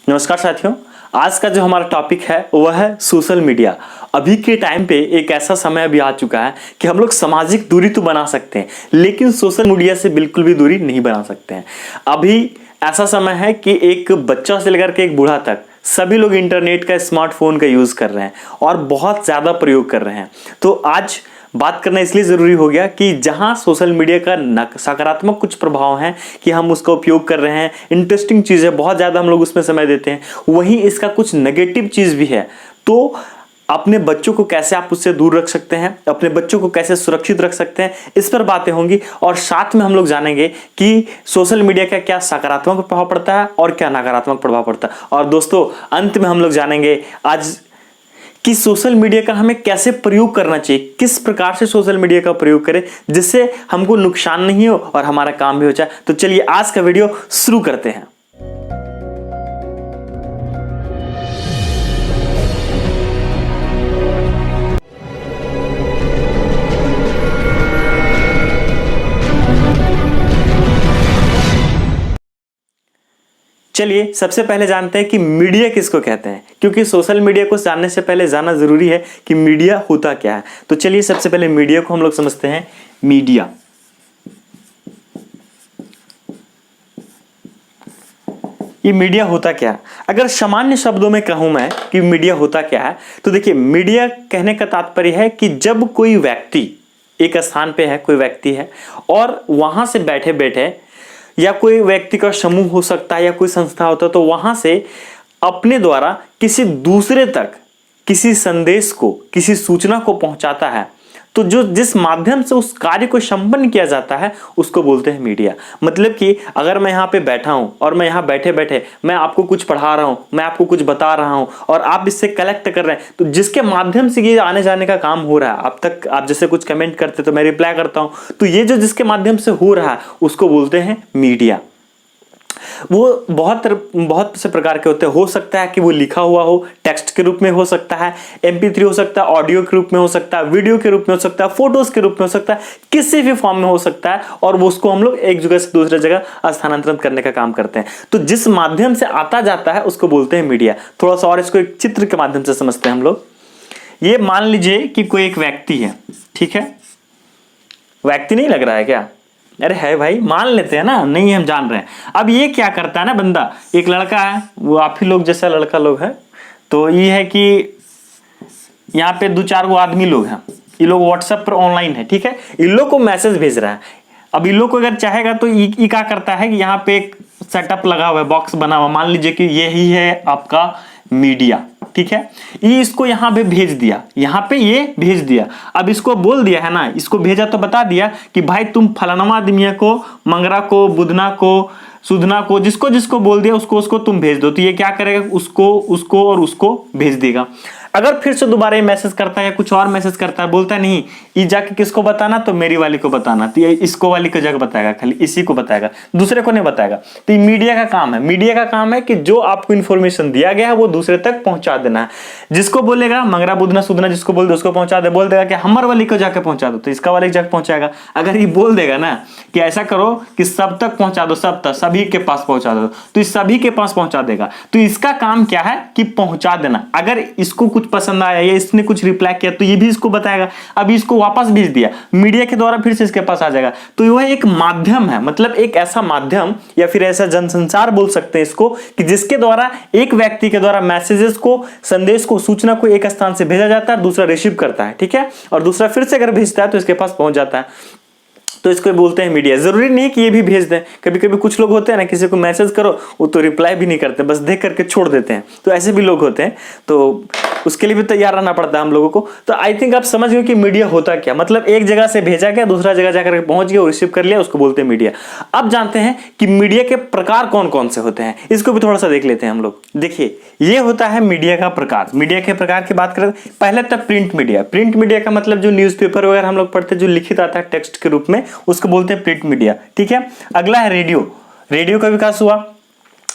नमस्कार साथियों, आज का जो हमारा टॉपिक है वह है सोशल मीडिया। अभी के टाइम पे एक ऐसा समय अभी आ चुका है कि हम लोग सामाजिक दूरी तो बना सकते हैं, लेकिन सोशल मीडिया से बिल्कुल भी दूरी नहीं बना सकते हैं। अभी ऐसा समय है कि एक बच्चा से लेकर के एक बूढ़ा तक सभी लोग इंटरनेट का, स्मार्टफोन का यूज कर रहे हैं और बहुत ज्यादा प्रयोग कर रहे हैं। तो आज बात करना इसलिए जरूरी हो गया कि जहां सोशल मीडिया का सकारात्मक कुछ प्रभाव है कि हम उसका उपयोग कर रहे हैं, इंटरेस्टिंग चीज है, बहुत ज्यादा हम लोग उसमें समय देते हैं, वहीं इसका कुछ नेगेटिव चीज भी है। तो अपने बच्चों को कैसे आप उससे दूर रख सकते हैं, अपने बच्चों को कैसे सुरक्षित रख सकते हैं, इस पर बातें होंगी। और साथ में हम लोग जानेंगे कि सोशल मीडिया का क्या सकारात्मक प्रभाव पड़ता है और क्या नकारात्मक प्रभाव पड़ता है। और दोस्तों, अंत में हम लोग जानेंगे आज कि सोशल मीडिया का हमें कैसे प्रयोग करना चाहिए, किस प्रकार से सोशल मीडिया का प्रयोग करें जिससे हमको नुकसान नहीं हो और हमारा काम भी हो जाए। तो चलिए आज का वीडियो शुरू करते हैं। चलिए सबसे पहले जानते हैं कि मीडिया किसको कहते हैं, क्योंकि सोशल मीडिया को जानने से पहले जानना जरूरी है कि मीडिया होता क्या है। तो चलिए सबसे पहले मीडिया को हम लोग समझते हैं। मीडिया, ये मीडिया होता क्या है? अगर सामान्य शब्दों में कहूं मैं कि मीडिया होता क्या है, तो देखिए, मीडिया कहने का तात्पर्य है कि जब कोई व्यक्ति एक स्थान पे है, कोई व्यक्ति है और वहां से बैठे बैठे, या कोई व्यक्ति का समूह हो सकता है या कोई संस्था होता है, तो वहां से अपने द्वारा किसी दूसरे तक किसी संदेश को, किसी सूचना को पहुंचाता है, तो जो जिस माध्यम से उस कार्य को संपन्न किया जाता है उसको बोलते हैं मीडिया। मतलब कि अगर मैं यहाँ पे बैठा हूं और मैं यहाँ बैठे बैठे मैं आपको कुछ पढ़ा रहा हूं, मैं आपको कुछ बता रहा हूं और आप इससे कलेक्ट कर रहे हैं, तो जिसके माध्यम से ये आने जाने का काम हो रहा है, अब तक आप जैसे कुछ कमेंट करते तो मैं रिप्लाई करता हूं, तो ये जो जिसके माध्यम से हो रहा है उसको बोलते हैं मीडिया। वो बहुत से प्रकार के होते हैं। हो सकता है कि वो लिखा हुआ हो, टेक्स्ट के रूप में हो सकता है, MP3 हो सकता है, ऑडियो के रूप में हो सकता है, वीडियो के रूप में हो सकता है, फोटोज के रूप में हो सकता है, किसी भी फॉर्म में हो सकता है, और वो उसको हम लोग एक जगह से दूसरे जगह स्थानांतरित करने का काम करते हैं। तो जिस माध्यम से आता जाता है उसको बोलते हैं मीडिया। थोड़ा सा और इसको एक चित्र के माध्यम से समझते हैं हम लोग। ये मान लीजिए कि कोई एक व्यक्ति है, ठीक है? व्यक्ति नहीं लग रहा है क्या? अरे है भाई, मान लेते हैं ना, नहीं हम जान रहे हैं। अब ये क्या करता है ना, बंदा एक लड़का है, वो आप ही लोग जैसा लड़का लोग है, तो ये है कि यहाँ पे 2-4 गो आदमी लोग हैं, ये लोग व्हाट्सएप पर ऑनलाइन है, ठीक है? इन लोग को मैसेज भेज रहा है। अब इन लोग को अगर चाहेगा तो ये क्या करता है कि यहाँ पे एक सेटअप लगा हुआ है, बॉक्स बना हुआ, मान लीजिए कि यही है आपका मीडिया, ठीक है? ये इसको यहाँ पे भेज दिया, यहाँ पे ये भेज दिया। अब इसको बोल दिया है ना, इसको भेजा तो बता दिया कि भाई तुम फलाना आदमी को, मंगरा को, बुधना को, सुधना को, जिसको जिसको बोल दिया उसको उसको तुम भेज दो। तो ये क्या करेगा, उसको उसको और उसको भेज देगा। अगर फिर से दोबारा ये मैसेज करता है या कुछ और मैसेज करता है, बोलता है नहीं ये जाके किसको बताना, तो मेरी वाली को बताना, तो ये इसको वाली को जाकर बताएगा, खाली इसी को बताएगा, दूसरे को नहीं बताएगा। तो ये मीडिया का काम है। मीडिया का काम है कि जो आपको इन्फॉर्मेशन दिया गया है वो दूसरे तक पहुंचा देना है। जिसको बोलेगा मंगरा बुधना सुधना, जिसको बोल दे उसको पहुंचा दे, बोल देगा कि हमर वाली को जाकर पहुंचा दो, तो इसका वाली जाकर पहुंचाएगा। अगर ये बोल देगा ना कि ऐसा करो कि सब तक पहुंचा दो, सब तक, सभी के पास पहुंचा दो, तो इस सभी के पास पहुंचा देगा। तो इसका काम क्या है कि पहुंचा देना। अगर इसको कुछ पसंद आया या इसने कुछ रिप्लाई किया तो ये भी इसको बताएगा। अभी इसको वापस भेज दिया, मीडिया के द्वारा फिर से इसके पास आ जाएगा। तो यह एक माध्यम है, मतलब एक ऐसा माध्यम या फिर ऐसा जनसंचार बोल सकते हैं इसको, कि जिसके द्वारा एक व्यक्ति के द्वारा मैसेजेस को, संदेश को, सूचना को एक स्थान से भेजा जाता है, दूसरा रिसीव करता है, ठीक है? और दूसरा फिर से अगर भेजता है तो इसके पास पहुंच जाता है। तो इसको बोलते हैं मीडिया। जरूरी नहीं कि ये भी भेज दें, कभी कभी कुछ लोग होते हैं ना, किसी को मैसेज करो वो तो रिप्लाई भी नहीं करते, बस देख करके छोड़ देते हैं। तो ऐसे भी लोग होते हैं, तो उसके लिए भी तैयार रहना पड़ता है हम लोगों को। तो आई थिंक आप समझ गए कि मीडिया होता क्या, मतलब एक जगह से भेजा गया, दूसरा जगह जाकर पहुंच गया और रिसीव कर लिया, उसको बोलते हैं मीडिया। अब जानते हैं कि मीडिया के प्रकार कौन कौन से होते हैं, इसको भी थोड़ा सा देख लेते हैं हम लोग। देखिए, ये होता है मीडिया का प्रकार। मीडिया के प्रकार की बात करें, पहले तक प्रिंट मीडिया। प्रिंट मीडिया का मतलब जो न्यूज़पेपर वगैरह हम लोग पढ़ते हैं, जो लिखित आता है टेक्स्ट के रूप में, उसको बोलते हैं प्रिंट मीडिया, ठीक है? अगला है रेडियो। रेडियो का विकास हुआ,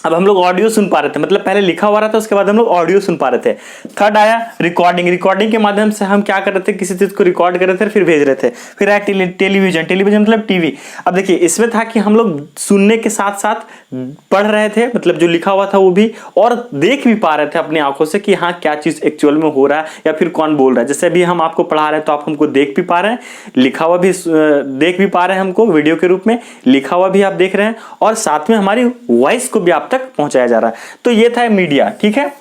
अब हम लोग ऑडियो सुन पा रहे थे, मतलब पहले लिखा हुआ रहा था, उसके बाद हम लोग ऑडियो सुन पा रहे थे। थर्ड आया रिकॉर्डिंग। रिकॉर्डिंग के माध्यम से हम क्या कर रहे थे, किसी चीज को रिकॉर्ड कर रहे थे फिर भेज रहे थे। फिर आया टेलीविजन। टेलीविजन मतलब टीवी। अब देखिए इसमें था कि हम लोग सुनने के साथ साथ पढ़ रहे थे, मतलब जो लिखा हुआ था वो भी, और देख भी पा रहे थे अपनी आंखों से कि हाँ क्या चीज एक्चुअल में हो रहा है या फिर कौन बोल रहा है। जैसे अभी हम आपको पढ़ा रहे हैं तो आप हमको देख भी पा रहे हैं, लिखा हुआ भी देख भी पा रहे हैं, हमको वीडियो के रूप में लिखा हुआ भी आप देख रहे हैं, और साथ में हमारी वॉइस को भी आप तक पहुंचाया जा रहा है। तो ये था मीडिया, ठीक है।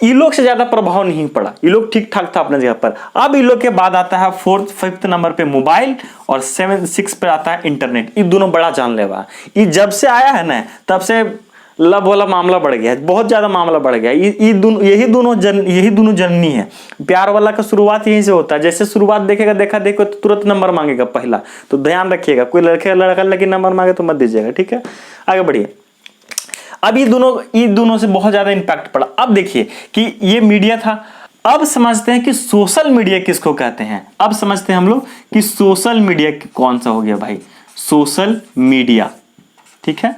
ई लोग से ज्यादा प्रभाव नहीं पड़ा, ये लोग ठीक ठाक था अपने जगह पर। अब ई लोग के बाद आता है फोर्थ फिफ्थ नंबर पे मोबाइल, और 7 6 पे आता है इंटरनेट। ये दोनों बड़ा जानलेवा। ये जब से आया है ना तब से लव वाला मामला बढ़ गया है, बहुत ज्यादा मामला बढ़ गया। यही दोनों जननी है। प्यार वाला का शुरुआत यहीं से होता है। जैसे शुरुआत देखेगा, देखा देखो तो तुरंत नंबर मांगेगा पहला, तो ध्यान रखिएगा, कोई लड़का लड़की नंबर मांगे तो मत दीजिएगा, ठीक है। आगे बढ़िए। अब ये दोनों से बहुत ज्यादा इंपैक्ट पड़ा। अब देखिए कि ये मीडिया था। अब समझते हैं कि सोशल मीडिया किसको कहते हैं। अब समझते हैं हम लोग कि सोशल मीडिया कौन सा हो गया भाई, सोशल मीडिया, ठीक है।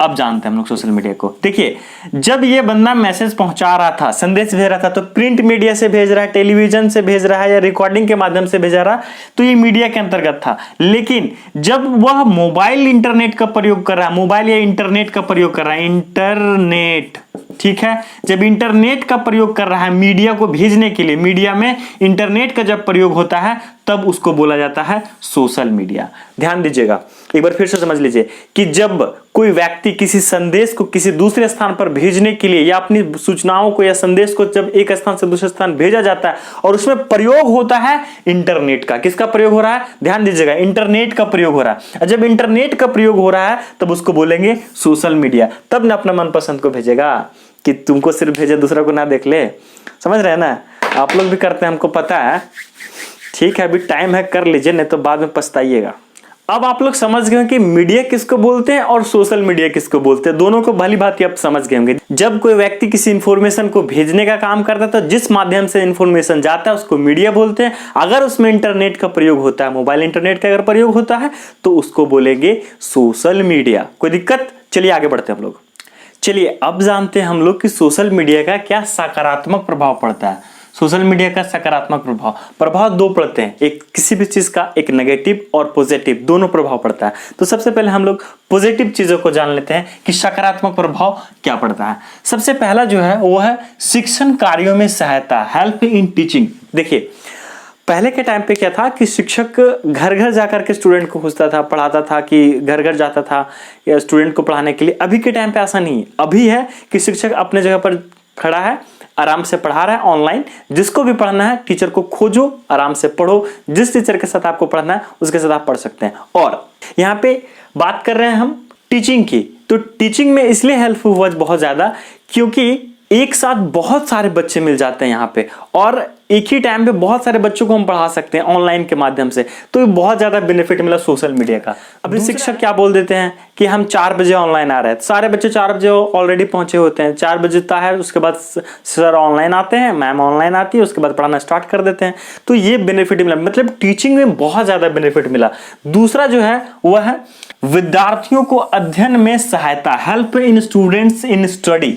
अब जानते हैं हम लोग सोशल मीडिया को। देखिए जब ये बंदा मैसेज पहुंचा रहा था, संदेश भेज रहा था, तो प्रिंट मीडिया से भेज रहा है, टेलीविजन से भेज रहा है, या रिकॉर्डिंग के माध्यम से भेजा रहा, तो ये मीडिया के अंतर्गत था। लेकिन जब वह मोबाइल इंटरनेट का प्रयोग कर रहा है, मोबाइल या इंटरनेट का प्रयोग कर रहा है, इंटरनेट, ठीक है, जब इंटरनेट का प्रयोग कर रहा है मीडिया को भेजने के लिए, मीडिया में इंटरनेट का जब प्रयोग होता है तब उसको बोला जाता है सोशल मीडिया। ध्यान दीजिएगा, एक बार फिर से समझ लीजिए कि जब कोई व्यक्ति किसी संदेश को किसी दूसरे स्थान पर भेजने के लिए, या अपनी सूचनाओं को या संदेश को जब एक स्थान से दूसरे स्थान भेजा जाता है, और उसमें प्रयोग होता है इंटरनेट का। किसका प्रयोग हो रहा है, ध्यान दीजिएगा, इंटरनेट का प्रयोग हो रहा है। जब इंटरनेट का प्रयोग हो रहा है तब उसको बोलेंगे सोशल मीडिया। तब ना अपना मनपसंद को भेजेगा कि तुमको सिर्फ भेजे, दूसरा को ना देख ले। समझ रहे हैं ना, आप लोग भी करते हैं, हमको पता है, ठीक है। अभी टाइम है, कर लीजिए, नहीं तो बाद में पछताइएगा। अब आप लोग समझ गए कि मीडिया किसको बोलते हैं और सोशल मीडिया किसको बोलते हैं। दोनों को भली भांति आप समझ गए होंगे। जब कोई व्यक्ति किसी इंफॉर्मेशन को भेजने का काम करता है तो जिस माध्यम से इंफॉर्मेशन जाता है उसको मीडिया बोलते हैं। अगर उसमें इंटरनेट का प्रयोग होता है, मोबाइल इंटरनेट का अगर प्रयोग होता है, तो उसको बोलेंगे सोशल मीडिया। कोई दिक्कत? चलिए आगे बढ़ते हैं हम लोग। चलिए अब जानते हैं हम लोग कि सोशल मीडिया का क्या सकारात्मक प्रभाव पड़ता है। सोशल मीडिया का सकारात्मक प्रभाव दो पड़ते हैं, एक किसी भी चीज का, एक नेगेटिव और पॉजिटिव, दोनों प्रभाव पड़ता है। तो सबसे पहले हम लोग पॉजिटिव चीजों को जान लेते हैं कि सकारात्मक प्रभाव क्या पड़ता है। सबसे पहला जो है वो है शिक्षण कार्यों में सहायता, हेल्प इन टीचिंग। देखिए पहले के टाइम पे क्या था कि शिक्षक घर घर जाकर के स्टूडेंट को पूछता था, पढ़ाता था, कि घर घर जाता था या स्टूडेंट को पढ़ाने के लिए। अभी के टाइम पे ऐसा नहीं है। अभी है कि शिक्षक अपने जगह पर खड़ा है, आराम से पढ़ा रहा है ऑनलाइन। जिसको भी पढ़ना है टीचर को खोजो, आराम से पढ़ो, जिस टीचर के साथ आपको पढ़ना है उसके साथ आप पढ़ सकते हैं। और यहाँ पे बात कर रहे हैं हम टीचिंग की, तो टीचिंग में इसलिए हेल्पफुल हुआ बहुत ज्यादा, क्योंकि एक साथ बहुत सारे बच्चे मिल जाते हैं यहाँ पे, और एक ही टाइम पे बहुत सारे बच्चों को हम पढ़ा सकते हैं ऑनलाइन के माध्यम से। तो बहुत ज्यादा बेनिफिट मिला सोशल मीडिया का। अभी शिक्षक क्या बोल देते हैं कि हम 4 बजे ऑनलाइन आ रहे हैं, सारे बच्चे 4 बजे ऑलरेडी पहुंचे होते हैं। 4 बजे तक है, उसके बाद सर ऑनलाइन आते हैं, मैम ऑनलाइन आती है, उसके बाद पढ़ाना स्टार्ट कर देते हैं। तो ये बेनिफिट मिला, मतलब टीचिंग में बहुत ज्यादा बेनिफिट मिला। दूसरा जो है वह है विद्यार्थियों को अध्ययन में सहायता, help in students in study.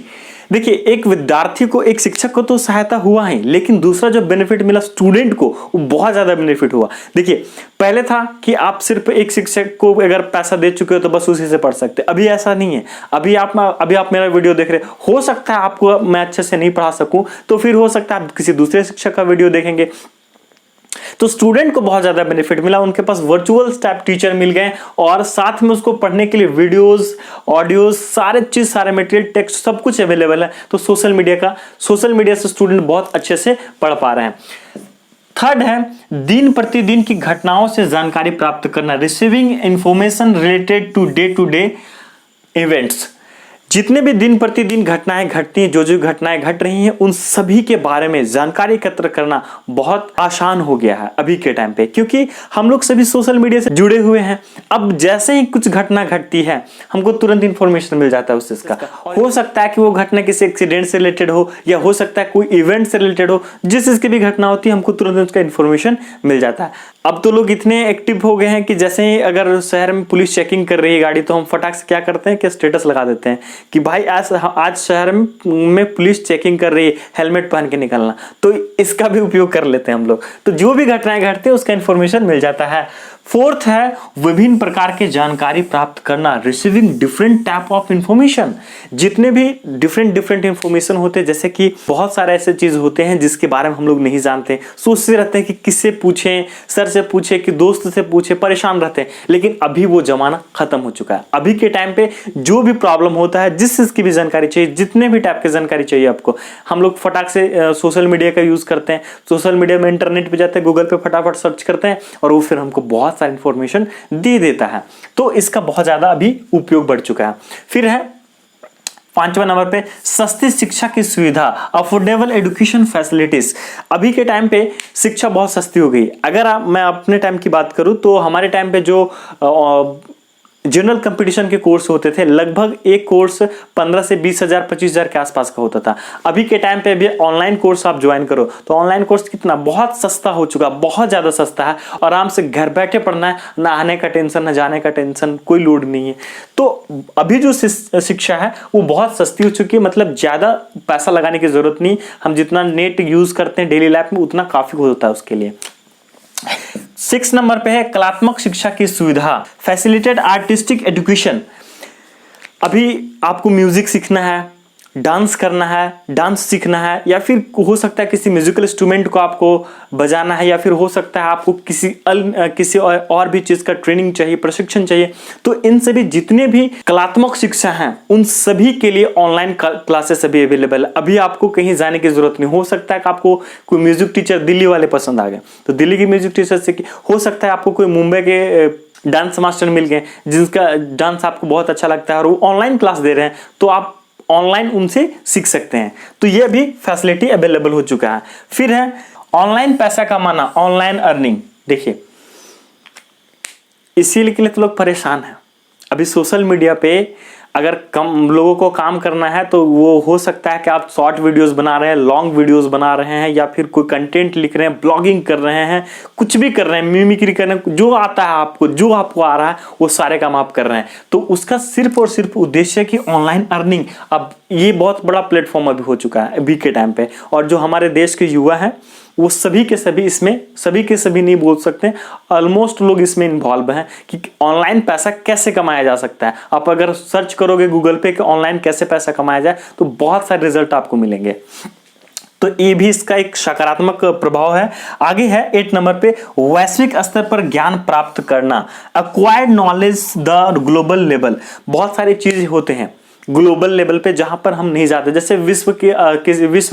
देखिए एक विद्यार्थी को, एक शिक्षक को तो सहायता हुआ ही, लेकिन दूसरा जो बेनिफिट मिला स्टूडेंट को, वो बहुत ज्यादा बेनिफिट हुआ। देखिए पहले था कि आप सिर्फ एक शिक्षक को अगर पैसा दे चुके हो तो बस उसी से पढ़ सकते। अभी ऐसा नहीं है। अभी आप मेरा वीडियो देख रहे हो सकता है आपको मैं अच्छे से नहीं पढ़ा सकूं, तो फिर हो सकता है आप किसी दूसरे शिक्षक का वीडियो देखेंगे। तो स्टूडेंट को बहुत ज्यादा बेनिफिट मिला, उनके पास वर्चुअल स्टेप टीचर मिल गए, और साथ में उसको पढ़ने के लिए वीडियोस, ऑडियोज, सारे चीज, सारे मटेरियल, टेक्स्ट, सब कुछ अवेलेबल है। तो सोशल मीडिया से स्टूडेंट बहुत अच्छे से पढ़ पा रहे हैं। थर्ड है दिन प्रतिदिन की घटनाओं से जानकारी प्राप्त करना, receiving information related to day events. जितने भी दिन प्रतिदिन घटनाएं घटती हैं, जो घटनाएं घट रही हैं, उन सभी के बारे में जानकारी एकत्र करना बहुत आसान हो गया है अभी के टाइम पे, क्योंकि हम लोग सभी सोशल मीडिया से जुड़े हुए हैं। अब जैसे ही कुछ घटना घटती है हमको तुरंत इंफॉर्मेशन मिल जाता है उस चीज का। हो सकता है कि वो घटना किसी एक्सीडेंट से रिलेटेड हो, या हो सकता है कोई इवेंट से रिलेटेड हो। जिस चीज की भी घटना होती है हमको तुरंत उसका इंफॉर्मेशन मिल जाता है। अब तो लोग इतने एक्टिव हो गए हैं कि जैसे ही अगर शहर में पुलिस चेकिंग कर रही है गाड़ी, तो हम फटाक से क्या करते हैं कि स्टेटस लगा देते हैं कि भाई आज शहर में पुलिस चेकिंग कर रही है, हेलमेट पहन के निकलना, तो इसका भी उपयोग कर लेते हैं हम लोग। तो जो भी घटनाएं घटती है उसका इंफॉर्मेशन मिल जाता है। फोर्थ है विभिन्न प्रकार की जानकारी प्राप्त करना, receiving different type of information. जितने भी डिफरेंट इंफॉर्मेशन होते हैं, जैसे कि बहुत सारे ऐसे चीज होते हैं जिसके बारे में हम लोग नहीं जानते, सोचते रहते हैं कि किससे पूछें, सर से पूछें कि दोस्त से पूछें, परेशान रहते हैं। लेकिन अभी वो जमाना खत्म हो चुका है। अभी के टाइम पे जो भी प्रॉब्लम होता है, जिस चीज की भी जानकारी चाहिए, जितने भी टाइप की जानकारी चाहिए आपको, हम लोग फटाक से सोशल मीडिया का यूज करते हैं। सोशल मीडिया में इंटरनेट पे जाते हैं, गूगल पे फटाफट सर्च करते हैं और वो फिर हमको बहुत सारी इंफॉर्मेशन दे देता है। तो इसका बहुत ज्यादा अभी उपयोग बढ़ चुका है। फिर है 5वां नंबर पे सस्ती शिक्षा की सुविधा, अफोर्डेबल एजुकेशन फैसिलिटीज। अभी के टाइम पे शिक्षा बहुत सस्ती हो गई। अगर मैं अपने टाइम की बात करूं तो हमारे टाइम पे जो जनरल कंपटीशन के कोर्स होते थे, लगभग एक कोर्स 15 से 20,000 25,000 के आसपास का होता था। अभी के टाइम पे भी ऑनलाइन कोर्स आप ज्वाइन करो तो ऑनलाइन कोर्स कितना बहुत सस्ता हो चुका, बहुत ज्यादा सस्ता है। आराम से घर बैठे पढ़ना है, ना आने का टेंशन, ना जाने का टेंशन, कोई लोड नहीं है। तो अभी जो शिक्षा है वो बहुत सस्ती हो चुकी है, मतलब ज्यादा पैसा लगाने की जरूरत नहीं। हम जितना नेट यूज करते हैं डेली लाइफ में उतना काफी होता है उसके लिए। 6 नंबर पे है कलात्मक शिक्षा की सुविधा, फैसिलिटेड आर्टिस्टिक एजुकेशन। अभी आपको म्यूजिक सीखना है, डांस करना है, डांस सीखना है, या फिर हो सकता है किसी म्यूजिकल इंस्ट्रूमेंट को आपको बजाना है, या फिर हो सकता है आपको किसी और भी चीज का ट्रेनिंग चाहिए, प्रशिक्षण चाहिए। तो इन सभी जितने भी कलात्मक शिक्षा हैं उन सभी के लिए ऑनलाइन क्लासेस अभी अवेलेबल है। अभी आपको कहीं जाने की जरूरत नहीं। हो सकता है कि आपको कोई म्यूजिक टीचर दिल्ली वाले पसंद आ गए तो दिल्ली की म्यूजिक टीचर से, हो सकता है आपको कोई मुंबई के डांस मास्टर मिल गए जिनका डांस आपको बहुत अच्छा लगता है और वो ऑनलाइन क्लास दे रहे हैं, तो आप ऑनलाइन उनसे सीख सकते हैं। तो ये भी फैसिलिटी अवेलेबल हो चुका है। फिर है ऑनलाइन पैसा कमाना, ऑनलाइन अर्निंग। देखिए इसीलिए के लिए तो लोग परेशान हैं। अभी सोशल मीडिया पे अगर कम लोगों को काम करना है तो वो हो सकता है कि आप शॉर्ट वीडियोस बना रहे हैं, लॉन्ग वीडियोस बना रहे हैं, या फिर कोई कंटेंट लिख रहे हैं, ब्लॉगिंग कर रहे हैं, कुछ भी कर रहे हैं, मिमिक्री कर रहे हैं, जो आता है आपको, जो आपको आ रहा है वो सारे काम आप कर रहे हैं। तो उसका सिर्फ और सिर्फ उद्देश्य है कि ऑनलाइन अर्निंग। अब ये बहुत बड़ा प्लेटफॉर्म अभी हो चुका है अभी के टाइम पे, और जो हमारे देश के युवा हैं वो सभी के सभी इसमें, सभी के सभी नहीं बोल सकते, ऑलमोस्ट लोग इसमें इन्वॉल्व हैं कि ऑनलाइन पैसा कैसे कमाया जा सकता है। आप अगर सर्च करोगे गूगल पे कि ऑनलाइन कैसे पैसा कमाया जाए तो बहुत सारे रिजल्ट आपको मिलेंगे। तो ये भी इसका एक सकारात्मक प्रभाव है। आगे है 8 नंबर पे वैश्विक स्तर पर ज्ञान प्राप्त करना, acquired knowledge the global level. बहुत सारी चीजें होते हैं ग्लोबल लेवल पे जहां पर हम नहीं जाते। जैसे विश्व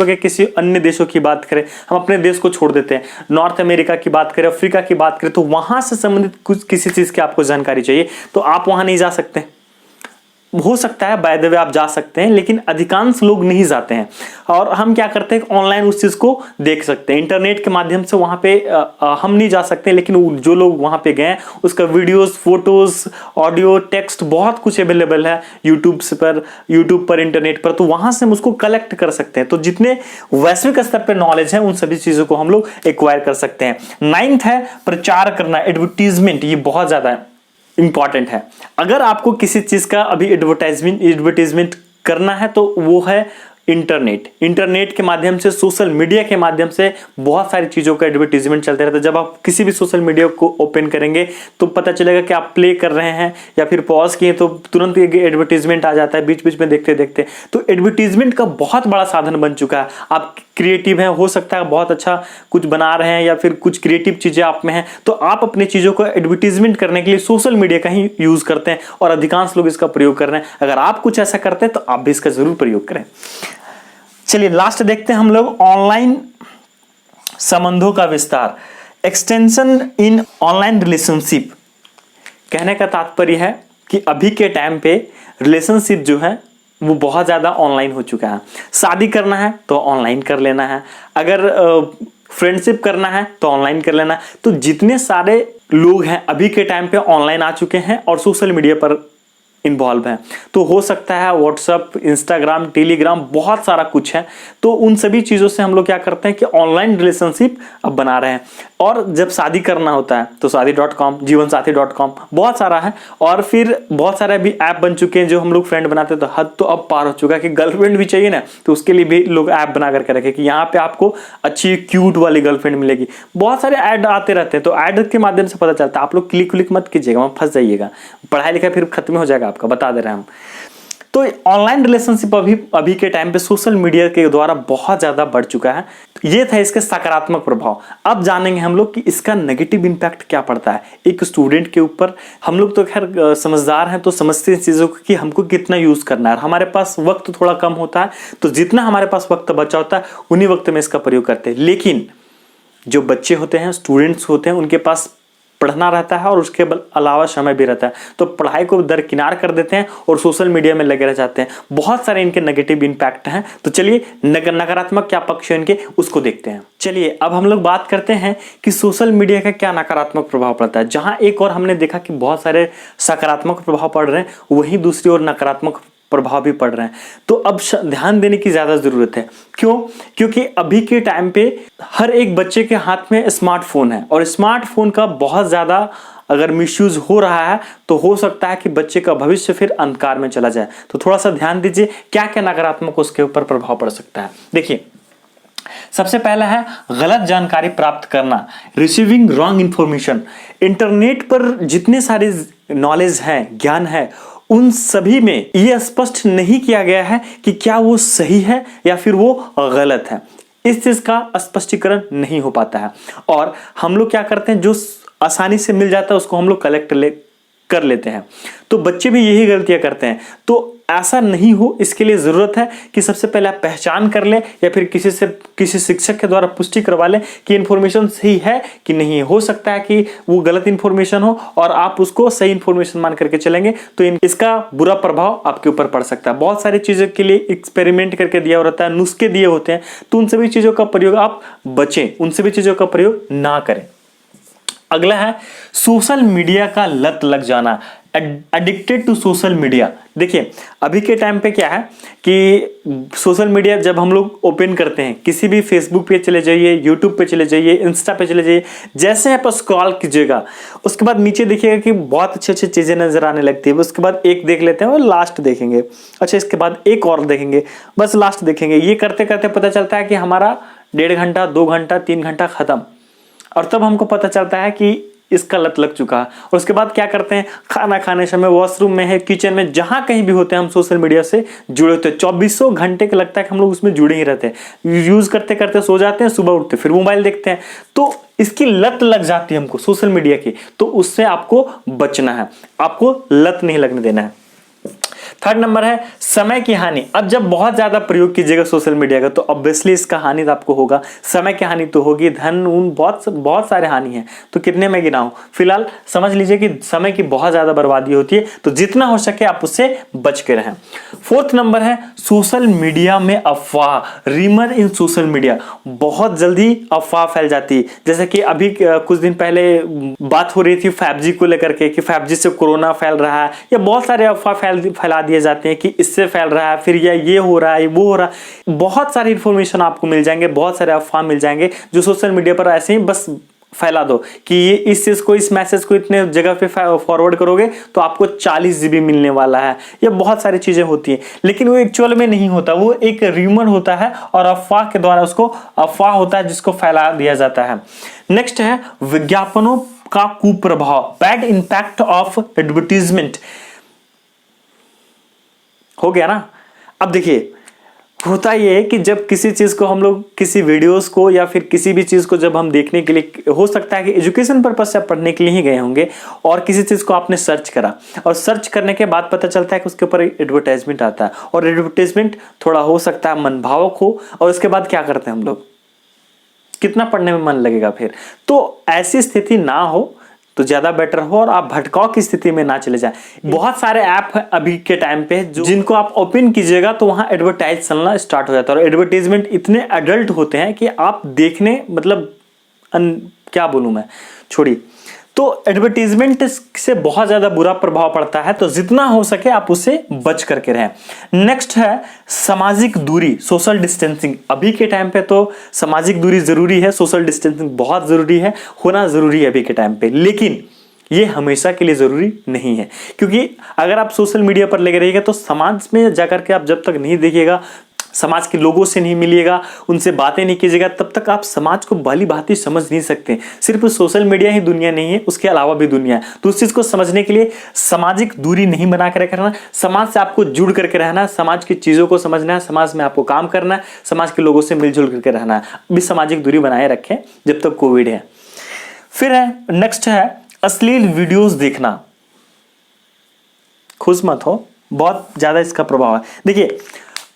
के किसी अन्य देशों की बात करें, हम अपने देश को छोड़ देते हैं, नॉर्थ अमेरिका की बात करें, अफ्रीका की बात करें, तो वहां से संबंधित कुछ किसी चीज की आपको जानकारी चाहिए तो आप वहां नहीं जा सकते। हो सकता है बाय द वे आप जा सकते हैं, लेकिन अधिकांश लोग नहीं जाते हैं। और हम क्या करते हैं ऑनलाइन उस चीज को देख सकते हैं इंटरनेट के माध्यम से। वहां पे हम नहीं जा सकते, लेकिन जो लोग वहां पे गए उसका वीडियोस, फोटोज, ऑडियो, टेक्स्ट बहुत कुछ अवेलेबल है यूट्यूब पर, इंटरनेट पर। तो वहां से हम उसको कलेक्ट कर सकते हैं। तो जितने वैश्विक स्तर पर नॉलेज है उन सभी चीजों को हम लोग एक्वायर कर सकते हैं। 9th है प्रचार करना, एडवर्टीजमेंट। ये बहुत ज्यादा इंपॉर्टेंट है। अगर आपको किसी चीज का अभी एडवर्टाइजमेंट करना है तो वो है इंटरनेट के माध्यम से, सोशल मीडिया के माध्यम से बहुत सारी चीजों का एडवर्टीजमेंट चलते रहता है। जब आप किसी भी सोशल मीडिया को ओपन करेंगे तो पता चलेगा कि आप प्ले कर रहे हैं या फिर पॉज किए तो तुरंत ये एडवर्टीजमेंट आ जाता है बीच बीच में देखते देखते। तो एडवर्टीजमेंट का बहुत बड़ा साधन बन चुका है। आप क्रिएटिव हैं, हो सकता है बहुत अच्छा कुछ बना रहे हैं या फिर कुछ क्रिएटिव चीजें आप में हैं, तो आप अपनी चीजों को एडवर्टीजमेंट करने के लिए सोशल मीडिया का ही यूज करते हैं और अधिकांश लोग इसका प्रयोग कर रहे हैं। अगर आप कुछ ऐसा करते हैं तो आप भी इसका जरूर प्रयोग करें। चलिए लास्ट देखते हैं हम लोग ऑनलाइन संबंधों का विस्तार, एक्सटेंशन इन ऑनलाइन रिलेशनशिप। कहने का तात्पर्य है कि अभी के टाइम पे रिलेशनशिप जो है वो बहुत ज्यादा ऑनलाइन हो चुका है। शादी करना है तो ऑनलाइन कर लेना है, अगर फ्रेंडशिप करना है तो ऑनलाइन कर लेना है। तो जितने सारे लोग हैं अभी के टाइम पे ऑनलाइन आ चुके हैं और सोशल मीडिया पर इन्वॉल्व हैं। तो हो सकता है व्हाट्सअप, इंस्टाग्राम, टेलीग्राम, बहुत सारा कुछ है। तो उन सभी चीज़ों से हम लोग क्या करते हैं कि ऑनलाइन रिलेशनशिप अब बना रहे हैं। और जब शादी करना होता है तो शादी.com, जीवनसाथी.com, बहुत सारा है। और फिर बहुत सारे भी ऐप बन चुके हैं जो हम लोग फ्रेंड बनाते हैं। तो हद तो अब पार हो चुका है कि गर्लफ्रेंड भी चाहिए ना, तो उसके लिए भी लोग ऐप बना करके रखे कि यहाँ पे आपको अच्छी क्यूट वाली गर्लफ्रेंड मिलेगी। बहुत सारे ऐड आते रहते हैं, तो ऐड के माध्यम से पता चलता है। आप लोग क्लिक मत कीजिएगा, वहाँ फंस जाइएगा, पढ़ाई लिखाई फिर खत्म हो जाएगा आपका, बता दे रहे हैं हम। तो ऑनलाइन रिलेशनशिप अभी के टाइम पे सोशल मीडिया के द्वारा बहुत ज्यादा बढ़ चुका है। ये था इसके सकारात्मक प्रभाव। अब जानेंगे हम लोग कि इसका नेगेटिव इंपैक्ट क्या पड़ता है एक स्टूडेंट के ऊपर। हम लोग तो खैर समझदार हैं, तो समझते हैं चीजों को कि हमको कितना यूज करना है। हमारे पास वक्त थोड़ा कम होता है, तो जितना हमारे पास वक्त बचा होता है उन्हीं वक्त में इसका प्रयोग करते हैं। लेकिन जो बच्चे होते हैं, स्टूडेंट्स होते हैं, उनके पास पढ़ना रहता है और उसके अलावा समय भी रहता है, तो पढ़ाई को दरकिनार कर देते हैं और सोशल मीडिया में लगे रह जाते हैं। बहुत सारे इनके नेगेटिव इंपैक्ट हैं। तो चलिए नकारात्मक क्या पक्ष है इनके, उसको देखते हैं। चलिए अब हम लोग बात करते हैं कि सोशल मीडिया का क्या नकारात्मक प्रभाव पड़ता है। जहां एक और हमने देखा कि बहुत सारे सकारात्मक प्रभाव पड़ रहे हैं, वहीं दूसरी ओर नकारात्मक प्रभाव भी पड़ रहे हैं। तो अब ध्यान देने की ज्यादा जरूरत है। क्यों? क्योंकि अभी के टाइम पे हर एक बच्चे के हाथ में स्मार्टफोन है, और स्मार्टफोन का बहुत ज्यादा अगर मिसयूज हो रहा है तो हो सकता है कि बच्चे का भविष्य फिर अंधकार में चला जाए। तो थोड़ा सा ध्यान दीजिए क्या क्या नकारात्मक उसके ऊपर प्रभाव पड़ सकता है। देखिए, सबसे पहला है गलत जानकारी प्राप्त करना, रिसीविंग रॉन्ग इंफॉर्मेशन। इंटरनेट पर जितने सारे नॉलेज है, ज्ञान है, उन सभी में यह स्पष्ट नहीं किया गया है कि क्या वो सही है या फिर वो गलत है। इस चीज का स्पष्टीकरण नहीं हो पाता है, और हम लोग क्या करते हैं, जो आसानी से मिल जाता है उसको हम लोग कर लेते हैं। तो बच्चे भी यही गलतियां करते हैं। तो ऐसा नहीं हो, इसके लिए जरूरत है कि सबसे पहले आप पहचान कर लें, या फिर किसी शिक्षक के द्वारा पुष्टि करवा लें कि इंफॉर्मेशन सही है कि नहीं है। हो सकता है कि वो गलत इंफॉर्मेशन हो और आप उसको सही इंफॉर्मेशन मान करके चलेंगे, तो इसका बुरा प्रभाव आपके ऊपर पड़ सकता है। बहुत सारी चीजों के लिए एक्सपेरिमेंट करके दिया होता है, नुस्खे दिए होते हैं, तो उन सभी चीजों का प्रयोग आप बचें, उन सभी चीजों का प्रयोग ना करें। अगला है सोशल मीडिया का लत लग जाना, एडिक्टेड टू सोशल मीडिया। देखिए, अभी के टाइम पे क्या है कि सोशल मीडिया जब हम लोग ओपन करते हैं, किसी भी फेसबुक पे चले जाइए, यूट्यूब पे चले जाइए, इंस्टा पे चले जाइए, जैसे आप स्क्रॉल कीजिएगा उसके बाद नीचे देखिएगा कि बहुत अच्छी अच्छी चीजें नजर आने लगती है। उसके बाद एक देख लेते हैं और लास्ट देखेंगे, अच्छा इसके बाद एक और देखेंगे, बस लास्ट देखेंगे। ये करते करते पता चलता है कि हमारा 1.5 घंटा, 2 घंटा, 3 घंटा खत्म, और तब हमको पता चलता है कि इसका लत लग चुका है। और उसके बाद क्या करते हैं, खाना खाने समय, वॉशरूम में है, किचन में, जहां कहीं भी होते हैं हम सोशल मीडिया से जुड़े होते हैं। 2400 घंटे का लगता है कि हम लोग उसमें जुड़े ही रहते हैं। यूज करते करते सो जाते हैं, सुबह उठते फिर मोबाइल देखते हैं। तो इसकी लत लग जाती है हमको सोशल मीडिया की। तो उससे आपको बचना है, आपको लत नहीं लगने देना है। थर्ड नंबर है समय की हानि। अब जब बहुत ज्यादा प्रयोग कीजिएगा सोशल मीडिया का, तो ऑब्वियसली इसका हानि तो आपको होगा। समय की हानि तो होगी, धन उन बहुत सारे हानि है। तो कितने में गिनाऊं? फिलहाल समझ लीजिए कि समय की बहुत ज्यादा बर्बादी होती है, तो जितना हो सके आप उससे बच के रहें। फोर्थ नंबर है सोशल मीडिया में अफवाह, रीमर इन सोशल मीडिया। बहुत जल्दी अफवाह फैल जाती है। जैसे कि अभी कुछ दिन पहले बात हो रही थी 5G को लेकर के कि 5G से कोरोना फैल रहा है, या बहुत सारे अफवाह फैला दिए जाते हैं कि इससे फैल रहा है, फिर ये हो रहा है, वो हो रहा है। बहुत सारी इंफॉर्मेशन आपको मिल जाएंगे, बहुत सारे अफवाह मिल जाएंगे जो सोशल मीडिया पर ऐसे ही बस फैला दो कि ये इस चीज को, इस मैसेज को इतने जगह पे फॉरवर्ड करोगे तो आपको 40 GB मिलने वाला है। ये बहुत सारी चीजें होती हैं, लेकिन वो एक्चुअल में नहीं होता, वो एक र्यूमर होता है और अफवाह के द्वारा उसको अफवाह होता है जिसको फैला दिया जाता है। नेक्स्ट है विज्ञापनों का कुप्रभाव, बैड इंपैक्ट ऑफ एडवर्टीजमेंट। हो गया ना? अब देखिए, होता यह है कि जब किसी चीज को हम लोग, किसी वीडियोस को या फिर किसी भी चीज को जब हम देखने के लिए, हो सकता है कि एजुकेशन पर्पज से पढ़ने के लिए ही गए होंगे, और किसी चीज को आपने सर्च करा, और सर्च करने के बाद पता चलता है कि उसके ऊपर एडवर्टाइजमेंट आता है, और एडवर्टाइजमेंट थोड़ा हो सकता है मनभावक हो, और उसके बाद क्या करते हैं हम लोग, कितना पढ़ने में मन लगेगा फिर। तो ऐसी स्थिति ना हो तो ज्यादा बेटर हो, और आप भटकाव की स्थिति में ना चले जाएं। बहुत सारे ऐप है अभी के टाइम पे जिनको आप ओपन कीजिएगा तो वहां एडवर्टाइज चलना स्टार्ट हो जाता है, और एडवर्टाइजमेंट इतने एडल्ट होते हैं कि आप देखने, मतलब क्या बोलूं मैं, छोड़िए। तो एडवर्टीजमेंट से बहुत ज़्यादा बुरा प्रभाव पड़ता है, तो जितना हो सके आप उससे बच करके रहें। नेक्स्ट है सामाजिक दूरी, सोशल डिस्टेंसिंग। अभी के टाइम पे तो सामाजिक दूरी ज़रूरी है, सोशल डिस्टेंसिंग बहुत ज़रूरी है, होना ज़रूरी है अभी के टाइम पे, लेकिन ये हमेशा के लिए ज़रूरी नहीं है। क्योंकि अगर आप सोशल मीडिया पर लगे रहिएगा तो समाज में जाकर के आप जब तक नहीं देखिएगा, समाज के लोगों से नहीं मिलिएगा, उनसे बातें नहीं कीजिएगा, तब तक आप समाज को भली भांति समझ नहीं सकते। सिर्फ सोशल मीडिया ही दुनिया नहीं है, उसके अलावा भी दुनिया है। तो उस चीज़ को समझने के लिए सामाजिक दूरी नहीं बना कर रखना, समाज से आपको जुड़ करके रहना है, समाज की चीज़ों को समझना है, समाज में आपको काम करना है, समाज के लोगों से मिलजुल करके रहना है। अभी सामाजिक दूरी बनाए रखें जब तक कोविड है। फिर है नेक्स्ट है अश्लील वीडियोस देखना। खुश मत हो, बहुत ज़्यादा इसका प्रभाव है। देखिए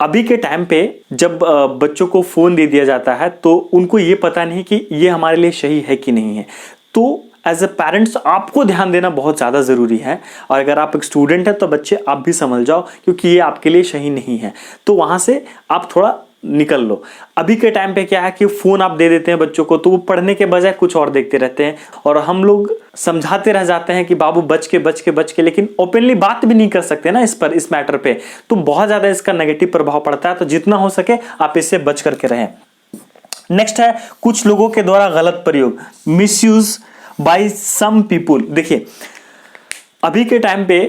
अभी के टाइम पे जब बच्चों को फ़ोन दे दिया जाता है तो उनको ये पता नहीं कि ये हमारे लिए सही है कि नहीं है। तो एज ए पेरेंट्स आपको ध्यान देना बहुत ज़्यादा ज़रूरी है। और अगर आप एक स्टूडेंट हैं तो बच्चे आप भी समझ जाओ, क्योंकि ये आपके लिए सही नहीं है। तो वहाँ से आप थोड़ा निकल लो। अभी के टाइम पे क्या है कि फ़ोन आप दे देते हैं बच्चों को, तो वो पढ़ने के बजाय कुछ और देखते रहते हैं, और हम लोग समझाते रह जाते हैं कि बाबू बच के, लेकिन ओपनली बात भी नहीं कर सकते ना इस मैटर पे। तो बहुत ज़्यादा इसका नेगेटिव प्रभाव पड़ता है। तो जितना हो सके आप इससे बच करके रहें। नेक्स्ट है कुछ लोगों के द्वारा गलत प्रयोग, मिसयूज बाय सम पीपुल। देखिए अभी के टाइम पे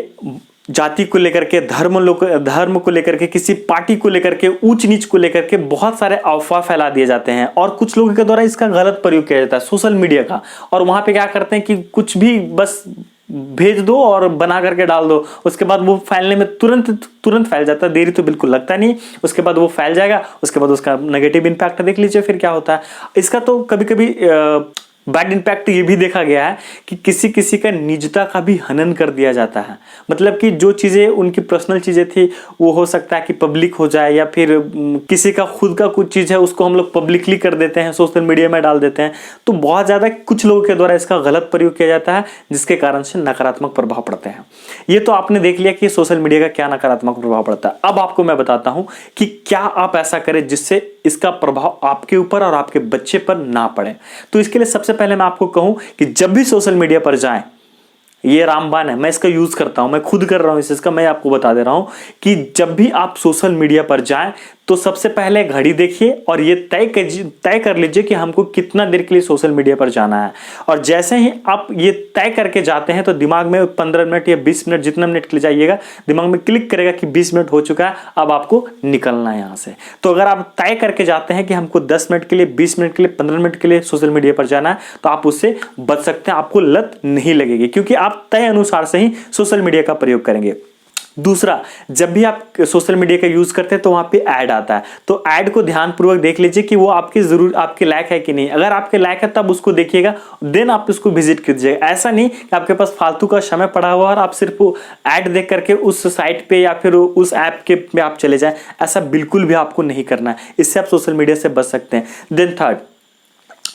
जाति को लेकर के, धर्म को लेकर के, किसी पार्टी को लेकर के, ऊंच नीच को लेकर के बहुत सारे अफवाह फैला दिए जाते हैं, और कुछ लोगों के द्वारा इसका गलत प्रयोग किया जाता है सोशल मीडिया का। और वहां पे क्या करते हैं कि कुछ भी बस भेज दो और बना करके डाल दो, उसके बाद वो फैलने में तुरंत फैल जाता है, देरी तो बिल्कुल लगता नहीं। उसके बाद वो फैल जाएगा, उसके बाद उसका नेगेटिव इम्पैक्ट देख लीजिए फिर क्या होता है। इसका तो कभी कभी बैड इम्पैक्ट ये भी देखा गया है कि किसी का निजता का भी हनन कर दिया जाता है। मतलब कि जो चीज़ें उनकी पर्सनल चीज़ें थी वो हो सकता है कि पब्लिक हो जाए, या फिर किसी का खुद का कुछ चीज़ है उसको हम लोग पब्लिकली कर देते हैं, सोशल मीडिया में डाल देते हैं। तो बहुत ज़्यादा कुछ लोगों के द्वारा इसका गलत प्रयोग किया जाता है, जिसके कारण से नकारात्मक प्रभाव पड़ते हैं। ये तो आपने देख लिया कि सोशल मीडिया का क्या नकारात्मक प्रभाव पड़ता है। अब आपको मैं बताता हूँ कि क्या आप ऐसा करें जिससे इसका प्रभाव आपके ऊपर और आपके बच्चे पर ना पड़े। तो इसके लिए सबसे पहले मैं आपको कहूं कि जब भी सोशल मीडिया पर जाएं, ये रामबाण है, मैं इसका यूज करता हूं, मैं खुद कर रहा हूं इसका, मैं आपको बता दे रहा हूं कि जब भी आप सोशल मीडिया पर जाएं तो सबसे पहले घड़ी देखिए और ये तय कर लीजिए कि हमको कितना देर के लिए सोशल मीडिया पर जाना है। और जैसे ही आप ये तय करके जाते हैं तो दिमाग में 15 मिनट या 20 मिनट, जितना मिनट के लिए जाइएगा, दिमाग में क्लिक करेगा कि 20 मिनट हो चुका है, अब आपको निकलना है यहाँ से। तो अगर आप तय करके जाते हैं कि हमको 10 मिनट के लिए, 20 मिनट के लिए, 15 मिनट के लिए सोशल मीडिया पर जाना है, तो आप उससे बच सकते हैं, आपको लत नहीं लगेगी, क्योंकि आप तय अनुसार से ही सोशल मीडिया का प्रयोग करेंगे। दूसरा, जब भी आप सोशल मीडिया का यूज करते हैं तो वहां पे ऐड आता है, तो ऐड को ध्यानपूर्वक देख लीजिए कि वो आपके लायक है कि नहीं। अगर आपके लायक है तब उसको देखिएगा, देन आप उसको विजिट कीजिएगा। ऐसा नहीं कि आपके पास फालतू का समय पड़ा हुआ और आप सिर्फ ऐड देख करके उस साइट पे या फिर उस ऐप के पे आप चले जाएं, ऐसा बिल्कुल भी आपको नहीं करना है। इससे आप सोशल मीडिया से बच सकते हैं। देन थर्ड,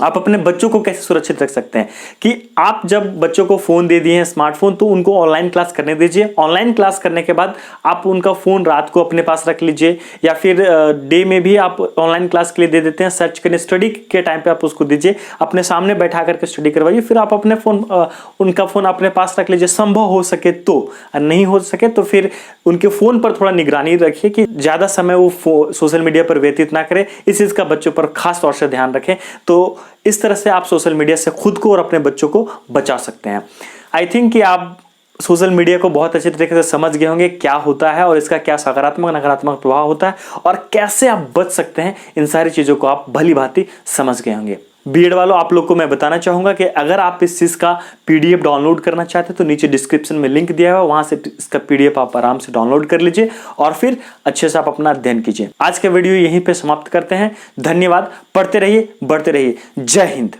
आप अपने बच्चों को कैसे सुरक्षित रख सकते हैं कि आप जब बच्चों को फ़ोन दे दिए हैं, स्मार्टफोन, तो उनको ऑनलाइन क्लास करने दीजिए। ऑनलाइन क्लास करने के बाद आप उनका फ़ोन रात को अपने पास रख लीजिए, या फिर डे में भी आप ऑनलाइन क्लास के लिए दे देते हैं, सर्च करें, स्टडी के टाइम पे आप उसको दीजिए, अपने सामने बैठा करके स्टडी करवाइए, फिर आप अपने उनका फ़ोन अपने पास रख लीजिए संभव हो सके तो। नहीं हो सके तो फिर उनके फ़ोन पर थोड़ा निगरानी रखिए कि ज़्यादा समय वो सोशल मीडिया पर व्यतीत ना करें। इस चीज़ का बच्चों पर खास तौर से ध्यान रखें। तो इस तरह से आप सोशल मीडिया से खुद को और अपने बच्चों को बचा सकते हैं। आई थिंक कि आप सोशल मीडिया को बहुत अच्छे तरीके से समझ गए होंगे क्या होता है और इसका क्या सकारात्मक नकारात्मक प्रभाव होता है और कैसे आप बच सकते हैं। इन सारी चीज़ों को आप भली भांति समझ गए होंगे। बीएड वालों, आप लोग को मैं बताना चाहूँगा कि अगर आप इस चीज़ का पीडीएफ डाउनलोड करना चाहते हैं तो नीचे डिस्क्रिप्शन में लिंक दिया हुआ है, वहाँ से इसका पीडीएफ आप आराम से डाउनलोड कर लीजिए और फिर अच्छे से आप अपना अध्ययन कीजिए। आज का वीडियो यहीं पे समाप्त करते हैं। धन्यवाद। पढ़ते रहिए, बढ़ते रहिए। जय हिंद।